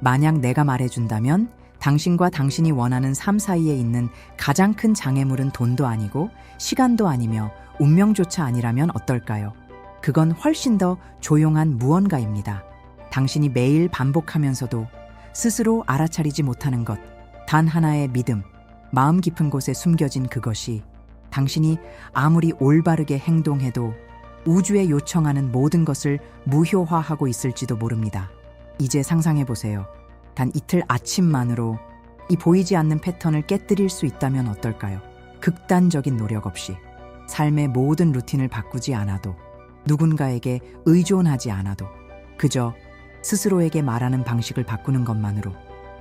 만약 내가 말해준다면 당신과 당신이 원하는 삶 사이에 있는 가장 큰 장애물은 돈도 아니고 시간도 아니며 운명조차 아니라면 어떨까요? 그건 훨씬 더 조용한 무언가입니다. 당신이 매일 반복하면서도 스스로 알아차리지 못하는 것, 단 하나의 믿음, 마음 깊은 곳에 숨겨진 그것이 당신이 아무리 올바르게 행동해도 우주에 요청하는 모든 것을 무효화하고 있을지도 모릅니다. 이제 상상해 보세요. 단 이틀 아침만으로 이 보이지 않는 패턴을 깨뜨릴 수 있다면 어떨까요? 극단적인 노력 없이 삶의 모든 루틴을 바꾸지 않아도 누군가에게 의존하지 않아도 그저 스스로에게 말하는 방식을 바꾸는 것만으로.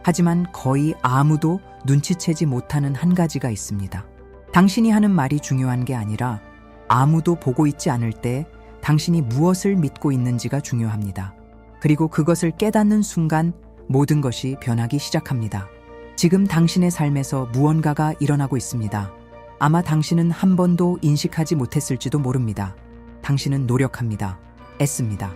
하지만 거의 아무도 눈치채지 못하는 한 가지가 있습니다. 당신이 하는 말이 중요한 게 아니라 아무도 보고 있지 않을 때 당신이 무엇을 믿고 있는지가 중요합니다. 그리고 그것을 깨닫는 순간 모든 것이 변하기 시작합니다. 지금 당신의 삶에서 무언가가 일어나고 있습니다. 아마 당신은 한 번도 인식하지 못했을지도 모릅니다. 당신은 노력합니다. 애씁니다.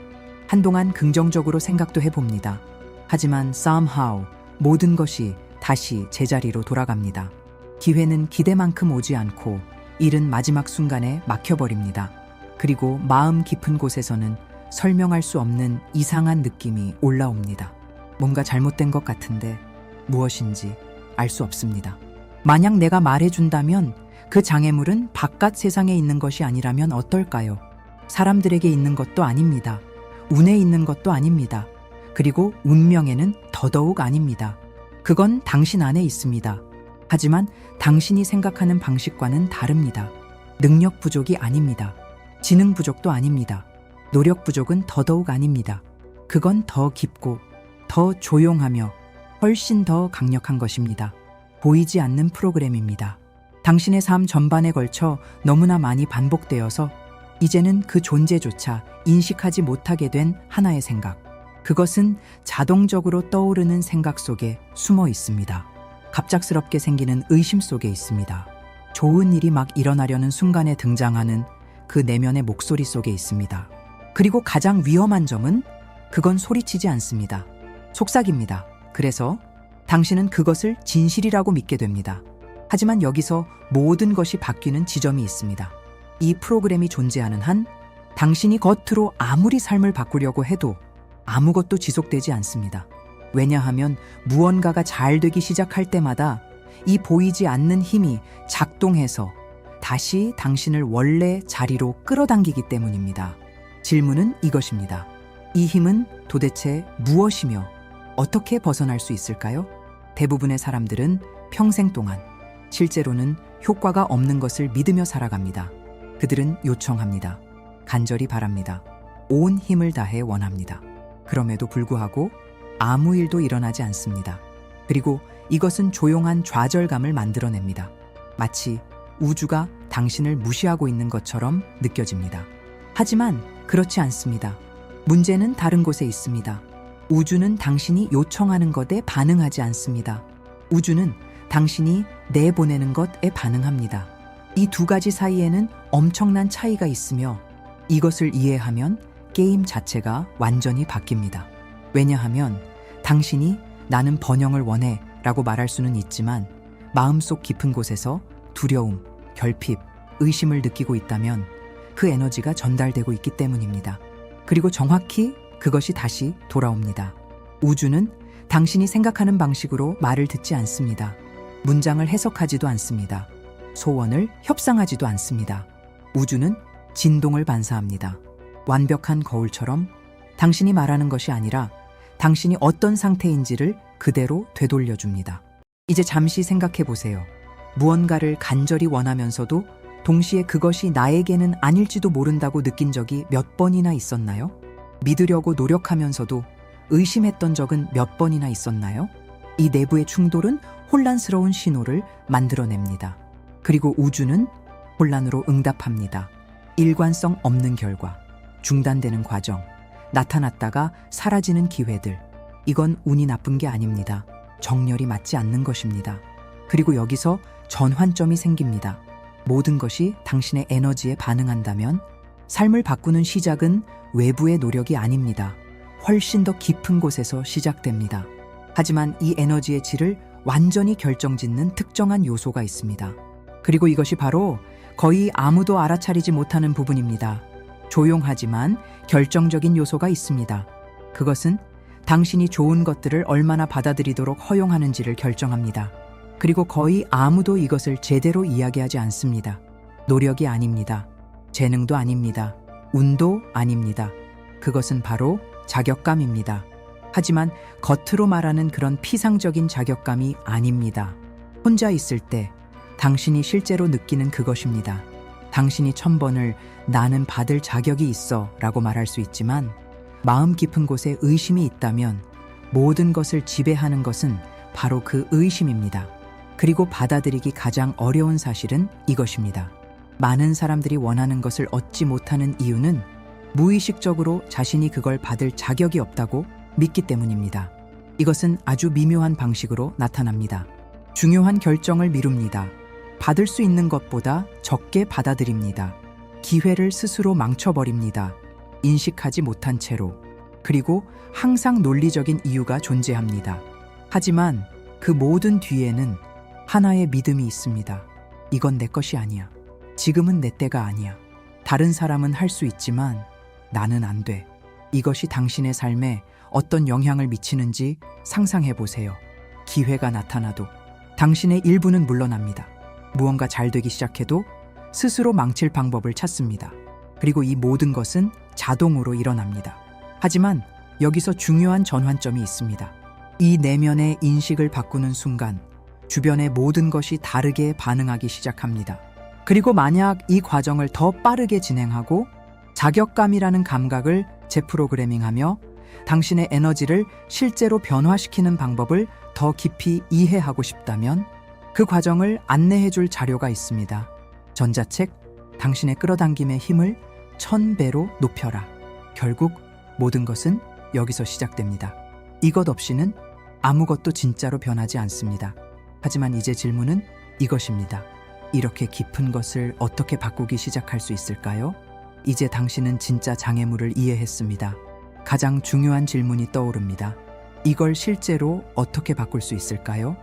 한동안 긍정적으로 생각도 해봅니다. 하지만 somehow 모든 것이 다시 제자리로 돌아갑니다. 기회는 기대만큼 오지 않고 일은 마지막 순간에 막혀버립니다. 그리고 마음 깊은 곳에서는 설명할 수 없는 이상한 느낌이 올라옵니다. 뭔가 잘못된 것 같은데 무엇인지 알 수 없습니다. 만약 내가 말해준다면 그 장애물은 바깥 세상에 있는 것이 아니라면 어떨까요? 사람들에게 있는 것도 아닙니다. 운에 있는 것도 아닙니다. 그리고 운명에는 더더욱 아닙니다. 그건 당신 안에 있습니다. 하지만 당신이 생각하는 방식과는 다릅니다. 능력 부족이 아닙니다. 지능 부족도 아닙니다. 노력 부족은 더더욱 아닙니다. 그건 더 깊고 더 조용하며 훨씬 더 강력한 것입니다. 보이지 않는 프로그램입니다. 당신의 삶 전반에 걸쳐 너무나 많이 반복되어서 이제는 그 존재조차 인식하지 못하게 된 하나의 생각. 그것은 자동적으로 떠오르는 생각 속에 숨어 있습니다. 갑작스럽게 생기는 의심 속에 있습니다. 좋은 일이 막 일어나려는 순간에 등장하는 그 내면의 목소리 속에 있습니다. 그리고 가장 위험한 점은 그건 소리치지 않습니다. 속삭입니다. 그래서 당신은 그것을 진실이라고 믿게 됩니다. 하지만 여기서 모든 것이 바뀌는 지점이 있습니다. 이 프로그램이 존재하는 한 당신이 겉으로 아무리 삶을 바꾸려고 해도 아무것도 지속되지 않습니다. 왜냐하면 무언가가 잘 되기 시작할 때마다 이 보이지 않는 힘이 작동해서 다시 당신을 원래 자리로 끌어당기기 때문입니다. 질문은 이것입니다. 이 힘은 도대체 무엇이며 어떻게 벗어날 수 있을까요? 대부분의 사람들은 평생 동안 실제로는 효과가 없는 것을 믿으며 살아갑니다. 그들은 요청합니다. 간절히 바랍니다. 온 힘을 다해 원합니다. 그럼에도 불구하고 아무 일도 일어나지 않습니다. 그리고 이것은 조용한 좌절감을 만들어냅니다. 마치 우주가 당신을 무시하고 있는 것처럼 느껴집니다. 하지만 그렇지 않습니다. 문제는 다른 곳에 있습니다. 우주는 당신이 요청하는 것에 반응하지 않습니다. 우주는 당신이 내보내는 것에 반응합니다. 이 두 가지 사이에는 엄청난 차이가 있으며 이것을 이해하면 게임 자체가 완전히 바뀝니다. 왜냐하면 당신이 나는 번영을 원해 라고 말할 수는 있지만 마음속 깊은 곳에서 두려움, 결핍, 의심을 느끼고 있다면 그 에너지가 전달되고 있기 때문입니다. 그리고 정확히 그것이 다시 돌아옵니다. 우주는 당신이 생각하는 방식으로 말을 듣지 않습니다. 문장을 해석하지도 않습니다. 소원을 협상하지도 않습니다. 우주는 진동을 반사합니다. 완벽한 거울처럼 당신이 말하는 것이 아니라 당신이 어떤 상태인지를 그대로 되돌려줍니다. 이제 잠시 생각해 보세요. 무언가를 간절히 원하면서도 동시에 그것이 나에게는 아닐지도 모른다고 느낀 적이 몇 번이나 있었나요? 믿으려고 노력하면서도 의심했던 적은 몇 번이나 있었나요? 이 내부의 충돌은 혼란스러운 신호를 만들어냅니다. 그리고 우주는 혼란으로 응답합니다. 일관성 없는 결과, 중단되는 과정, 나타났다가 사라지는 기회들. 이건 운이 나쁜 게 아닙니다. 정렬이 맞지 않는 것입니다. 그리고 여기서 전환점이 생깁니다. 모든 것이 당신의 에너지에 반응한다면 삶을 바꾸는 시작은 외부의 노력이 아닙니다. 훨씬 더 깊은 곳에서 시작됩니다. 하지만 이 에너지의 질을 완전히 결정짓는 특정한 요소가 있습니다. 그리고 이것이 바로 거의 아무도 알아차리지 못하는 부분입니다. 조용하지만 결정적인 요소가 있습니다. 그것은 당신이 좋은 것들을 얼마나 받아들이도록 허용하는지를 결정합니다. 그리고 거의 아무도 이것을 제대로 이야기하지 않습니다. 노력이 아닙니다. 재능도 아닙니다. 운도 아닙니다. 그것은 바로 자격감입니다. 하지만 겉으로 말하는 그런 피상적인 자격감이 아닙니다. 혼자 있을 때 당신이 실제로 느끼는 그것입니다. 당신이 1000번을 나는 받을 자격이 있어 라고 말할 수 있지만 마음 깊은 곳에 의심이 있다면 모든 것을 지배하는 것은 바로 그 의심입니다. 그리고 받아들이기 가장 어려운 사실은 이것입니다. 많은 사람들이 원하는 것을 얻지 못하는 이유는 무의식적으로 자신이 그걸 받을 자격이 없다고 믿기 때문입니다. 이것은 아주 미묘한 방식으로 나타납니다. 중요한 결정을 미룹니다. 받을 수 있는 것보다 적게 받아들입니다. 기회를 스스로 망쳐버립니다. 인식하지 못한 채로. 그리고 항상 논리적인 이유가 존재합니다. 하지만 그 모든 뒤에는 하나의 믿음이 있습니다. 이건 내 것이 아니야. 지금은 내 때가 아니야. 다른 사람은 할 수 있지만 나는 안 돼. 이것이 당신의 삶에 어떤 영향을 미치는지 상상해 보세요. 기회가 나타나도 당신의 일부는 물러납니다. 무언가 잘 되기 시작해도 스스로 망칠 방법을 찾습니다. 그리고 이 모든 것은 자동으로 일어납니다. 하지만 여기서 중요한 전환점이 있습니다. 이 내면의 인식을 바꾸는 순간 주변의 모든 것이 다르게 반응하기 시작합니다. 그리고 만약 이 과정을 더 빠르게 진행하고 자격감이라는 감각을 재프로그래밍하며 당신의 에너지를 실제로 변화시키는 방법을 더 깊이 이해하고 싶다면 그 과정을 안내해줄 자료가 있습니다. 전자책 당신의 끌어당김의 힘을 1000배로 높여라. 결국 모든 것은 여기서 시작됩니다. 이것 없이는 아무것도 진짜로 변하지 않습니다. 하지만 이제 질문은 이것입니다. 이렇게 깊은 것을 어떻게 바꾸기 시작할 수 있을까요? 이제 당신은 진짜 장애물을 이해했습니다. 가장 중요한 질문이 떠오릅니다. 이걸 실제로 어떻게 바꿀 수 있을까요?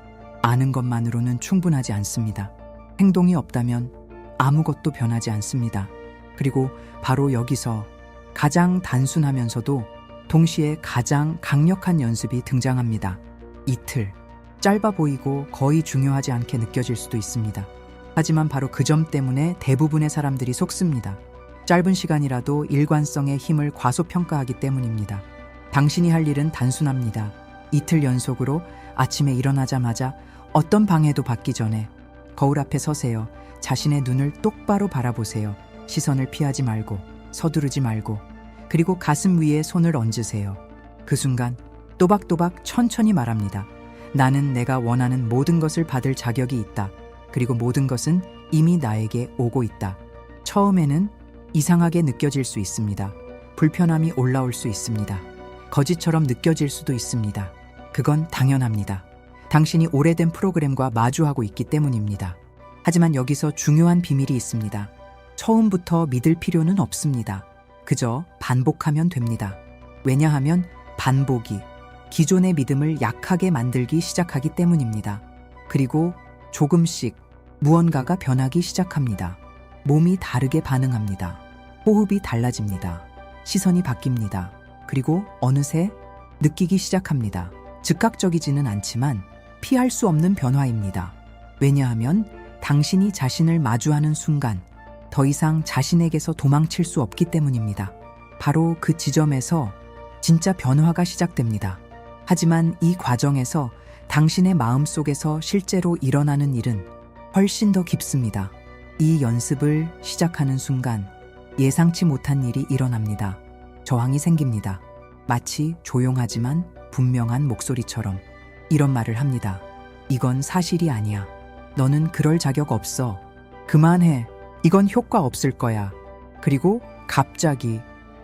아는 것만으로는 충분하지 않습니다. 행동이 없다면 아무것도 변하지 않습니다. 그리고 바로 여기서 가장 단순하면서도 동시에 가장 강력한 연습이 등장합니다. 이틀. 짧아 보이고 거의 중요하지 않게 느껴질 수도 있습니다. 하지만 바로 그 점 때문에 대부분의 사람들이 속습니다. 짧은 시간이라도 일관성의 힘을 과소평가하기 때문입니다. 당신이 할 일은 단순합니다. 이틀 연속으로 아침에 일어나자마자 어떤 방해도 받기 전에 거울 앞에 서세요. 자신의 눈을 똑바로 바라보세요. 시선을 피하지 말고, 서두르지 말고, 그리고 가슴 위에 손을 얹으세요. 그 순간 또박또박 천천히 말합니다. 나는 내가 원하는 모든 것을 받을 자격이 있다. 그리고 모든 것은 이미 나에게 오고 있다. 처음에는 이상하게 느껴질 수 있습니다. 불편함이 올라올 수 있습니다. 거짓처럼 느껴질 수도 있습니다. 그건 당연합니다. 당신이 오래된 프로그램과 마주하고 있기 때문입니다. 하지만 여기서 중요한 비밀이 있습니다. 처음부터 믿을 필요는 없습니다. 그저 반복하면 됩니다. 왜냐하면 반복이 기존의 믿음을 약하게 만들기 시작하기 때문입니다. 그리고 조금씩 무언가가 변하기 시작합니다. 몸이 다르게 반응합니다. 호흡이 달라집니다. 시선이 바뀝니다. 그리고 어느새 느끼기 시작합니다. 즉각적이지는 않지만 피할 수 없는 변화입니다. 왜냐하면 당신이 자신을 마주하는 순간 더 이상 자신에게서 도망칠 수 없기 때문입니다. 바로 그 지점에서 진짜 변화가 시작됩니다. 하지만 이 과정에서 당신의 마음속에서 실제로 일어나는 일은 훨씬 더 깊습니다. 이 연습을 시작하는 순간 예상치 못한 일이 일어납니다. 저항이 생깁니다. 마치 조용하지만 분명한 목소리처럼 이런 말을 합니다. 이건 사실이 아니야. 너는 그럴 자격 없어. 그만해. 이건 효과 없을 거야. 그리고 갑자기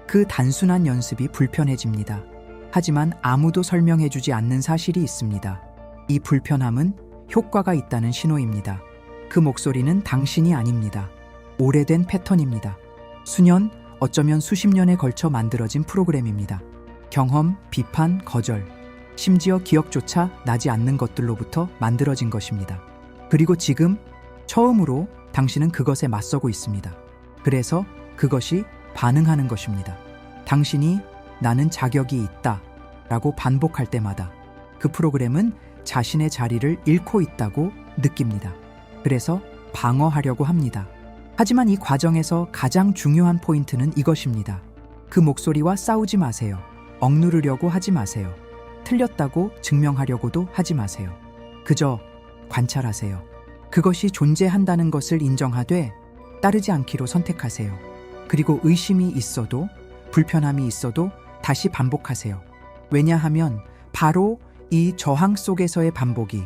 그 단순한 연습이 불편해집니다. 하지만 아무도 설명해주지 않는 사실이 있습니다. 이 불편함은 효과가 있다는 신호입니다. 그 목소리는 당신이 아닙니다. 오래된 패턴입니다. 수년, 어쩌면 수십 년에 걸쳐 만들어진 프로그램입니다. 경험, 비판, 거절. 심지어 기억조차 나지 않는 것들로부터 만들어진 것입니다. 그리고 지금 처음으로 당신은 그것에 맞서고 있습니다. 그래서 그것이 반응하는 것입니다. 당신이 나는 자격이 있다 라고 반복할 때마다 그 프로그램은 자신의 자리를 잃고 있다고 느낍니다. 그래서 방어하려고 합니다. 하지만 이 과정에서 가장 중요한 포인트는 이것입니다. 그 목소리와 싸우지 마세요. 억누르려고 하지 마세요. 틀렸다고 증명하려고도 하지 마세요. 그저 관찰하세요. 그것이 존재한다는 것을 인정하되 따르지 않기로 선택하세요. 그리고 의심이 있어도 불편함이 있어도 다시 반복하세요. 왜냐하면 바로 이 저항 속에서의 반복이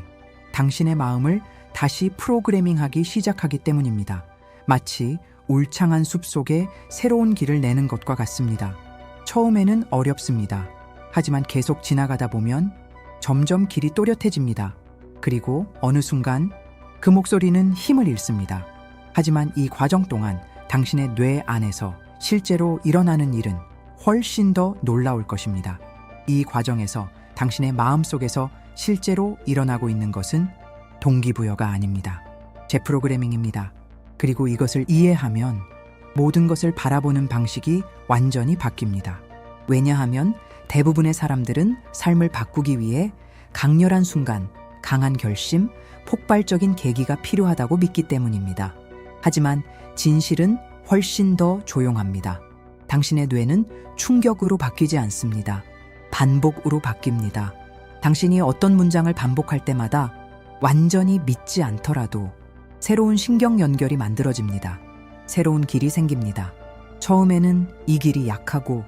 당신의 마음을 다시 프로그래밍하기 시작하기 때문입니다. 마치 울창한 숲 속에 새로운 길을 내는 것과 같습니다. 처음에는 어렵습니다. 하지만 계속 지나가다 보면 점점 길이 또렷해집니다. 그리고 어느 순간 그 목소리는 힘을 잃습니다. 하지만 이 과정 동안 당신의 뇌 안에서 실제로 일어나는 일은 훨씬 더 놀라울 것입니다. 이 과정에서 당신의 마음속에서 실제로 일어나고 있는 것은 동기부여가 아닙니다. 재프로그래밍입니다. 그리고 이것을 이해하면 모든 것을 바라보는 방식이 완전히 바뀝니다. 왜냐하면 대부분의 사람들은 삶을 바꾸기 위해 강렬한 순간, 강한 결심, 폭발적인 계기가 필요하다고 믿기 때문입니다. 하지만 진실은 훨씬 더 조용합니다. 당신의 뇌는 충격으로 바뀌지 않습니다. 반복으로 바뀝니다. 당신이 어떤 문장을 반복할 때마다 완전히 믿지 않더라도 새로운 신경 연결이 만들어집니다. 새로운 길이 생깁니다. 처음에는 이 길이 약하고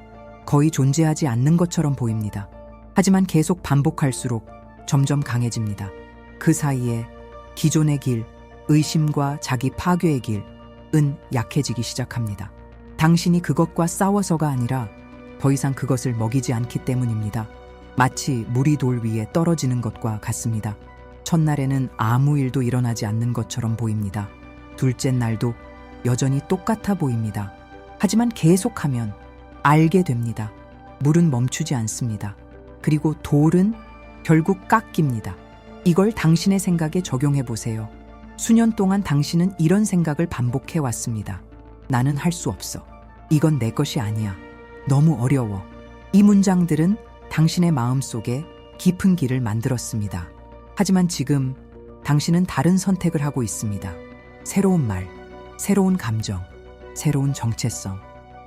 거의 존재하지 않는 것처럼 보입니다. 하지만 계속 반복할수록 점점 강해집니다. 그 사이에 기존의 길, 의심과 자기 파괴의 길은 약해지기 시작합니다. 당신이 그것과 싸워서가 아니라 더 이상 그것을 먹이지 않기 때문입니다. 마치 물이 돌 위에 떨어지는 것과 같습니다. 첫날에는 아무 일도 일어나지 않는 것처럼 보입니다. 둘째 날도 여전히 똑같아 보입니다. 하지만 계속하면 알게 됩니다. 물은 멈추지 않습니다. 그리고 돌은 결국 깎입니다. 이걸 당신의 생각에 적용해 보세요. 수년 동안 당신은 이런 생각을 반복해 왔습니다. 나는 할 수 없어. 이건 내 것이 아니야. 너무 어려워. 이 문장들은 당신의 마음속에 깊은 길을 만들었습니다. 하지만 지금 당신은 다른 선택을 하고 있습니다. 새로운 말, 새로운 감정, 새로운 정체성,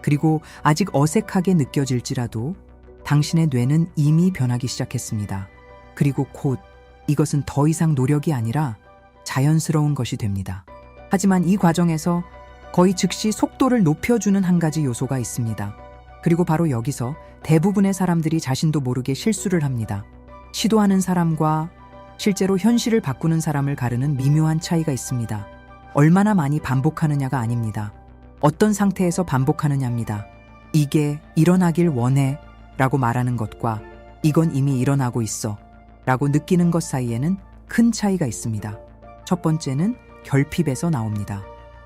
그리고 아직 어색하게 느껴질지라도 당신의 뇌는 이미 변하기 시작했습니다. 그리고 곧 이것은 더 이상 노력이 아니라 자연스러운 것이 됩니다. 하지만 이 과정에서 거의 즉시 속도를 높여주는 한 가지 요소가 있습니다. 그리고 바로 여기서 대부분의 사람들이 자신도 모르게 실수를 합니다. 시도하는 사람과 실제로 현실을 바꾸는 사람을 가르는 미묘한 차이가 있습니다. 얼마나 많이 반복하느냐가 아닙니다. 어떤 상태에서 반복하느냐입니다. 이게 일어나길 원해 라고 말하는 것과 이건 이미 일어나고 있어 라고 느끼는 것 사이에는 큰 차이가 있습니다. 첫 번째는 결핍에서 나옵니다.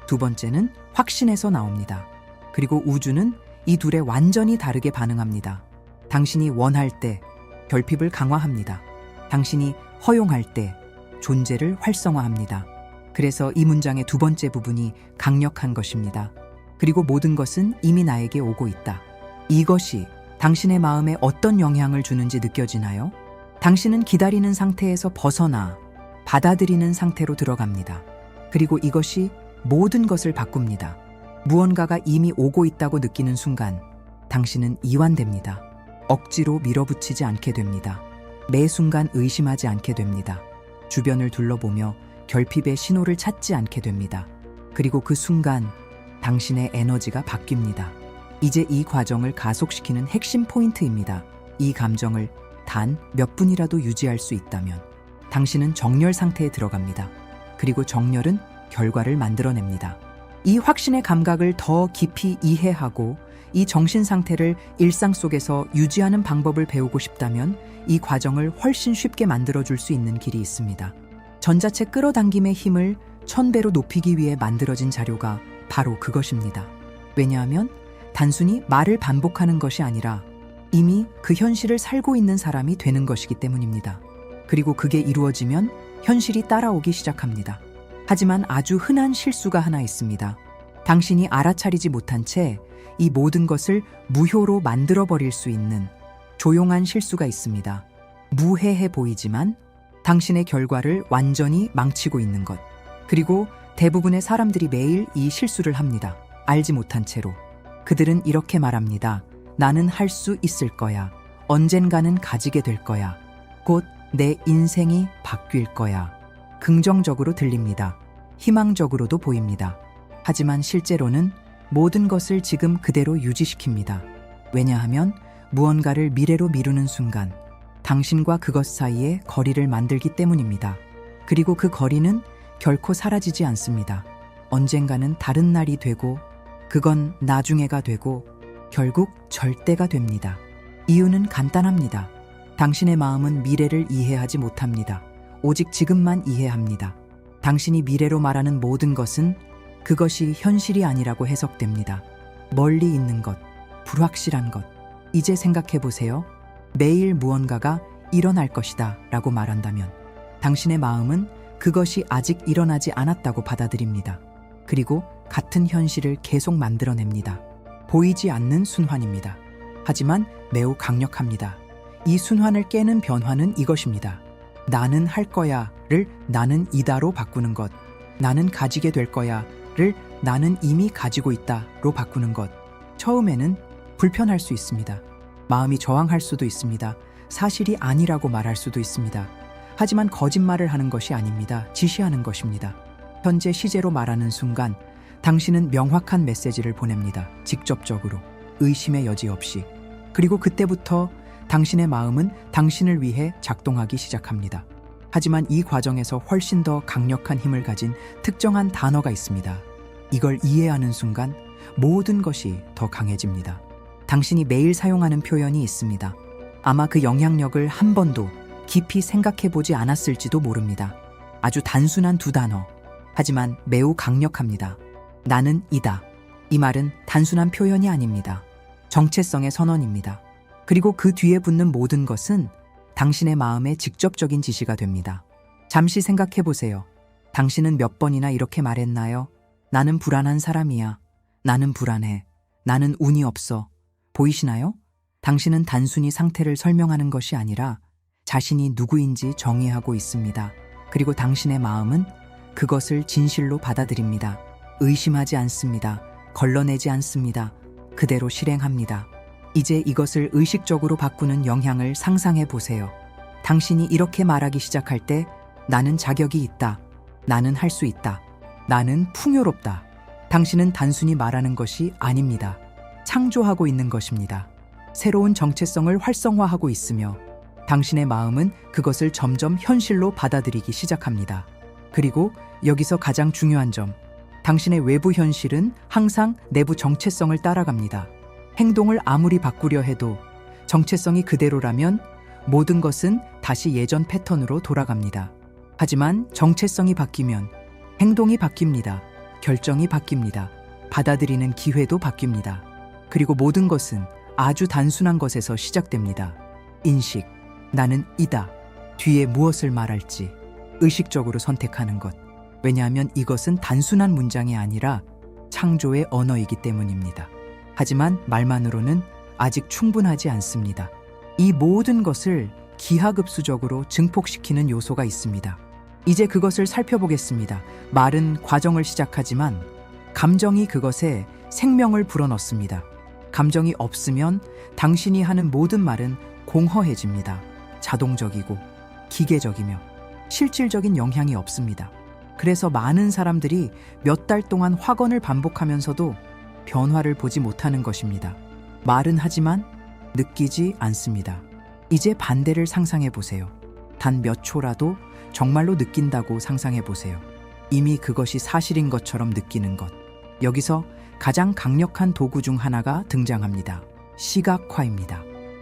두 번째는 확신에서 나옵니다. 그리고 우주는 이 둘에 완전히 다르게 반응합니다. 당신이 원할 때 결핍을 강화합니다. 당신이 허용할 때 존재를 활성화합니다. 그래서 이 문장의 두 번째 부분이 강력한 것입니다. 그리고 모든 것은 이미 나에게 오고 있다. 이것이 당신의 마음에 어떤 영향을 주는지 느껴지나요? 당신은 기다리는 상태에서 벗어나 받아들이는 상태로 들어갑니다. 그리고 이것이 모든 것을 바꿉니다. 무언가가 이미 오고 있다고 느끼는 순간 당신은 이완됩니다. 억지로 밀어붙이지 않게 됩니다. 매 순간 의심하지 않게 됩니다. 주변을 둘러보며 결핍의 신호를 찾지 않게 됩니다. 그리고 그 순간 당신의 에너지가 바뀝니다. 이제 이 과정을 가속시키는 핵심 포인트입니다. 이 감정을 단 몇 분이라도 유지할 수 있다면 당신은 정렬 상태에 들어갑니다. 그리고 정렬은 결과를 만들어냅니다. 이 확신의 감각을 더 깊이 이해하고 이 정신 상태를 일상 속에서 유지하는 방법을 배우고 싶다면 이 과정을 훨씬 쉽게 만들어줄 수 있는 길이 있습니다. 전자책 끌어당김의 힘을 1000배로 높이기 위해 만들어진 자료가 바로 그것입니다. 왜냐하면 단순히 말을 반복하는 것이 아니라 이미 그 현실을 살고 있는 사람이 되는 것이기 때문입니다. 그리고 그게 이루어지면 현실이 따라오기 시작합니다. 하지만 아주 흔한 실수가 하나 있습니다. 당신이 알아차리지 못한 채 이 모든 것을 무효로 만들어버릴 수 있는 조용한 실수가 있습니다. 무해해 보이지만 당신의 결과를 완전히 망치고 있는 것. 그리고 대부분의 사람들이 매일 이 실수를 합니다. 알지 못한 채로. 그들은 이렇게 말합니다. 나는 할 수 있을 거야. 언젠가는 가지게 될 거야. 곧 내 인생이 바뀔 거야. 긍정적으로 들립니다. 희망적으로도 보입니다. 하지만 실제로는 모든 것을 지금 그대로 유지시킵니다. 왜냐하면 무언가를 미래로 미루는 순간 당신과 그것 사이에 거리를 만들기 때문입니다. 그리고 그 거리는 결코 사라지지 않습니다. 언젠가는 다른 날이 되고 그건 나중에가 되고 결국 절대가 됩니다. 이유는 간단합니다. 당신의 마음은 미래를 이해하지 못합니다. 오직 지금만 이해합니다. 당신이 미래로 말하는 모든 것은 그것이 현실이 아니라고 해석됩니다. 멀리 있는 것, 불확실한 것. 이제 생각해 보세요. 매일 무언가가 일어날 것이다 라고 말한다면 당신의 마음은 그것이 아직 일어나지 않았다고 받아들입니다. 그리고 같은 현실을 계속 만들어냅니다. 보이지 않는 순환입니다. 하지만 매우 강력합니다. 이 순환을 깨는 변화는 이것입니다. 나는 할 거야를 나는 이다로 바꾸는 것. 나는 가지게 될 거야를 나는 이미 가지고 있다로 바꾸는 것. 처음에는 불편할 수 있습니다. 마음이 저항할 수도 있습니다. 사실이 아니라고 말할 수도 있습니다. 하지만 거짓말을 하는 것이 아닙니다. 지시하는 것입니다. 현재 시제로 말하는 순간 당신은 명확한 메시지를 보냅니다. 직접적으로, 의심의 여지 없이. 그리고 그때부터 당신의 마음은 당신을 위해 작동하기 시작합니다. 하지만 이 과정에서 훨씬 더 강력한 힘을 가진 특정한 단어가 있습니다. 이걸 이해하는 순간 모든 것이 더 강해집니다. 당신이 매일 사용하는 표현이 있습니다. 아마 그 영향력을 한 번도 깊이 생각해보지 않았을지도 모릅니다. 아주 단순한 두 단어. 하지만 매우 강력합니다. 나는 이다. 이 말은 단순한 표현이 아닙니다. 정체성의 선언입니다. 그리고 그 뒤에 붙는 모든 것은 당신의 마음에 직접적인 지시가 됩니다. 잠시 생각해보세요. 당신은 몇 번이나 이렇게 말했나요? 나는 불안한 사람이야. 나는 불안해. 나는 운이 없어. 보이시나요? 당신은 단순히 상태를 설명하는 것이 아니라 자신이 누구인지 정의하고 있습니다. 그리고 당신의 마음은 그것을 진실로 받아들입니다. 의심하지 않습니다. 걸러내지 않습니다. 그대로 실행합니다. 이제 이것을 의식적으로 바꾸는 영향을 상상해 보세요. 당신이 이렇게 말하기 시작할 때 나는 자격이 있다. 나는 할 수 있다. 나는 풍요롭다. 당신은 단순히 말하는 것이 아닙니다. 창조하고 있는 것입니다. 새로운 정체성을 활성화하고 있으며 당신의 마음은 그것을 점점 현실로 받아들이기 시작합니다. 그리고 여기서 가장 중요한 점, 당신의 외부 현실은 항상 내부 정체성을 따라갑니다. 행동을 아무리 바꾸려 해도 정체성이 그대로라면 모든 것은 다시 예전 패턴으로 돌아갑니다. 하지만 정체성이 바뀌면 행동이 바뀝니다. 결정이 바뀝니다. 받아들이는 기회도 바뀝니다. 그리고 모든 것은 아주 단순한 것에서 시작됩니다. 인식, 나는 이다. 뒤에 무엇을 말할지 의식적으로 선택하는 것. 왜냐하면 이것은 단순한 문장이 아니라 창조의 언어이기 때문입니다. 하지만 말만으로는 아직 충분하지 않습니다. 이 모든 것을 기하급수적으로 증폭시키는 요소가 있습니다. 이제 그것을 살펴보겠습니다. 말은 과정을 시작하지만 감정이 그것에 생명을 불어넣습니다. 감정이 없으면 당신이 하는 모든 말은 공허해집니다. 자동적이고 기계적이며 실질적인 영향이 없습니다. 그래서 많은 사람들이 몇 달 동안 확언을 반복하면서도 변화를 보지 못하는 것입니다. 말은 하지만 느끼지 않습니다. 이제 반대를 상상해 보세요. 단 몇 초라도 정말로 느낀다고 상상해 보세요. 이미 그것이 사실인 것처럼 느끼는 것. 여기서 가장 강력한 도구 중 하나가 등장합니다. 시각화입니다.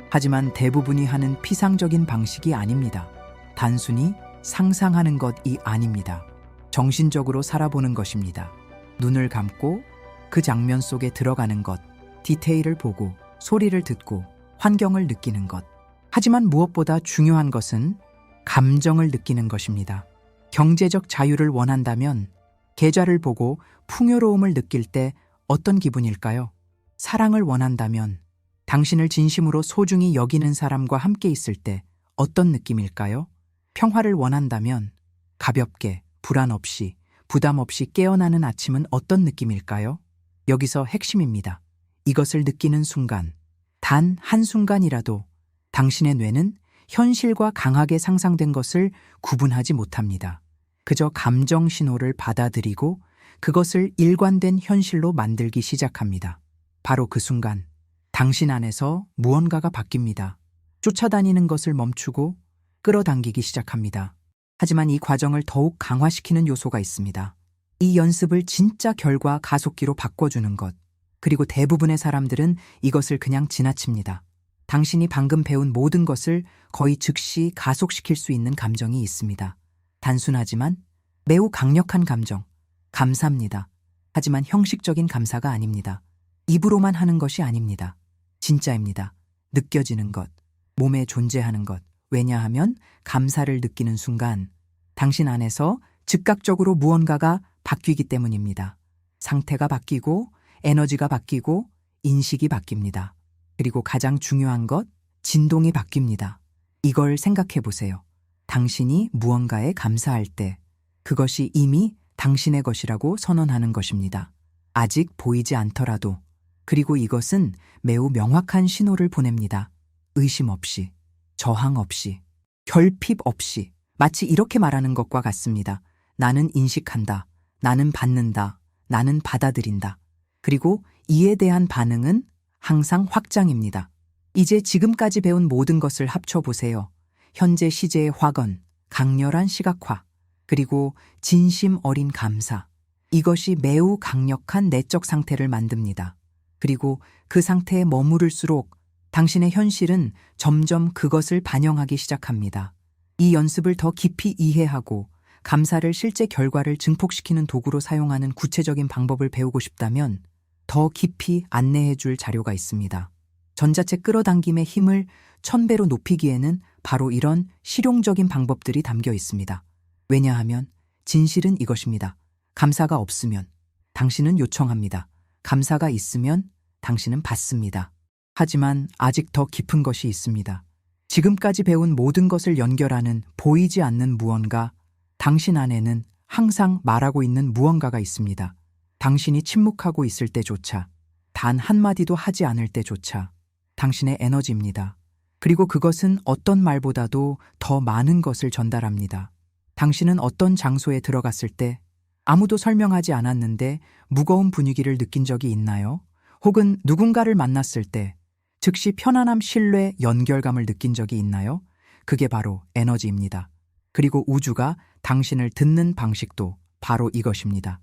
하지만 대부분이 하는 피상적인 방식이 아닙니다. 단순히 상상하는 것이 아닙니다. 정신적으로 살아보는 것입니다. 눈을 감고 그 장면 속에 들어가는 것, 디테일을 보고, 소리를 듣고, 환경을 느끼는 것. 하지만 무엇보다 중요한 것은 감정을 느끼는 것입니다. 경제적 자유를 원한다면 계좌를 보고 풍요로움을 느낄 때 어떤 기분일까요? 사랑을 원한다면 당신을 진심으로 소중히 여기는 사람과 함께 있을 때 어떤 느낌일까요? 평화를 원한다면 가볍게, 불안 없이, 부담 없이 깨어나는 아침은 어떤 느낌일까요? 여기서 핵심입니다. 이것을 느끼는 순간, 단 한순간이라도 당신의 뇌는 현실과 강하게 상상된 것을 구분하지 못합니다. 그저 감정 신호를 받아들이고 그것을 일관된 현실로 만들기 시작합니다. 바로 그 순간, 당신 안에서 무언가가 바뀝니다. 쫓아다니는 것을 멈추고 끌어당기기 시작합니다. 하지만 이 과정을 더욱 강화시키는 요소가 있습니다. 이 연습을 진짜 결과 가속기로 바꿔주는 것. 그리고 대부분의 사람들은 이것을 그냥 지나칩니다. 당신이 방금 배운 모든 것을 거의 즉시 가속시킬 수 있는 감정이 있습니다. 단순하지만 매우 강력한 감정, 감사입니다. 하지만 형식적인 감사가 아닙니다. 입으로만 하는 것이 아닙니다. 진짜입니다. 느껴지는 것, 몸에 존재하는 것. 왜냐하면 감사를 느끼는 순간 당신 안에서 즉각적으로 무언가가 바뀌기 때문입니다. 상태가 바뀌고 에너지가 바뀌고 인식이 바뀝니다. 그리고 가장 중요한 것, 진동이 바뀝니다. 이걸 생각해 보세요. 당신이 무언가에 감사할 때 그것이 이미 당신의 것이라고 선언하는 것입니다. 아직 보이지 않더라도. 그리고 이것은 매우 명확한 신호를 보냅니다. 의심 없이, 저항 없이, 결핍 없이. 마치 이렇게 말하는 것과 같습니다. 나는 인식한다. 나는 받는다. 나는 받아들인다. 그리고 이에 대한 반응은 항상 확장입니다. 이제 지금까지 배운 모든 것을 합쳐보세요. 현재 시제의 확언, 강렬한 시각화, 그리고 진심 어린 감사. 이것이 매우 강력한 내적 상태를 만듭니다. 그리고 그 상태에 머무를수록 당신의 현실은 점점 그것을 반영하기 시작합니다. 이 연습을 더 깊이 이해하고 감사를 실제 결과를 증폭시키는 도구로 사용하는 구체적인 방법을 배우고 싶다면 더 깊이 안내해 줄 자료가 있습니다. 전자체 끌어당김의 힘을 1000배로 높이기에는 바로 이런 실용적인 방법들이 담겨 있습니다. 왜냐하면 진실은 이것입니다. 감사가 없으면 당신은 요청합니다. 감사가 있으면 당신은 받습니다. 하지만 아직 더 깊은 것이 있습니다. 지금까지 배운 모든 것을 연결하는 보이지 않는 무언가, 당신 안에는 항상 말하고 있는 무언가가 있습니다. 당신이 침묵하고 있을 때조차, 단 한마디도 하지 않을 때조차 당신의 에너지입니다. 그리고 그것은 어떤 말보다도 더 많은 것을 전달합니다. 당신은 어떤 장소에 들어갔을 때 아무도 설명하지 않았는데 무거운 분위기를 느낀 적이 있나요? 혹은 누군가를 만났을 때 즉시 편안함, 신뢰, 연결감을 느낀 적이 있나요? 그게 바로 에너지입니다. 그리고 우주가 당신을 듣는 방식도 바로 이것입니다.